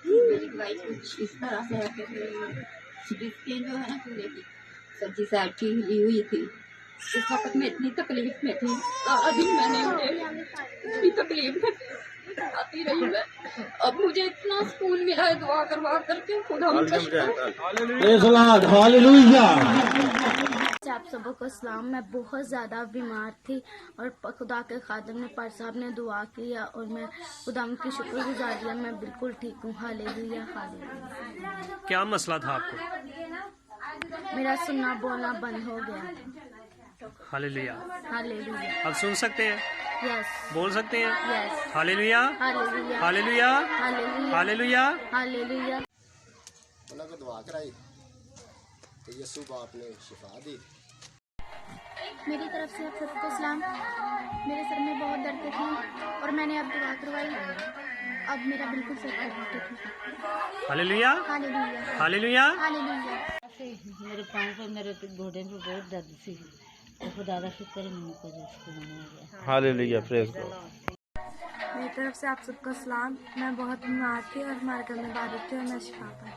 मेरी दवाई कुछ इस तरह से है कि जिसके जो है ना पूरे की सब्जी साइड हिली हुई थी। इस वक्त मैं इतनी तकलीफ में थी, सारा दिन मैंने इतनी तकलीफ में आती रही मैं। अब मुझे इतना सुकून मिला है दुआ करवा करके, खुदा आप सबको सलाम। मैं बहुत ज़्यादा बीमार थी और खुदा के खादिम ने पर साहब ने दुआ किया और मैं खुदा की शुक्रगुजारिया मैं बिल्कुल ठीक हूँ। Hallelujah hallelujah. क्या मसला था आपको? मेरा सुनना बोलना बंद हो गया था। Hallelujah hallelujah. अब सुन सकते हैं? यस। बोल सकते हैं? Yes. Hallelujah hallelujah hallelujah hallelujah hallelujah hallelujah. उन्होंने दुआ कराई तो यीशु बाप ने शिफा दी। मेरी तरफ से आप सबको सलाम। मेरे सर में बहुत दर्द थी और मैंने अब दुआ करवाई, अब मेरा बिल्कुल सर ठीक है। Hallelujah hallelujah hallelujah hallelujah. मेरे पाँव पे मेरे घोड़े पे बहुत दर्द थी, तो खुदा का शुक्र है मुझको जिसको हो गया। Hallelujah praise God. मेरी तरफ से आप सबका सलाम। मैं बहुत बीमार थी और हमारे घर में बारिश थी और मैं शिफा पाई।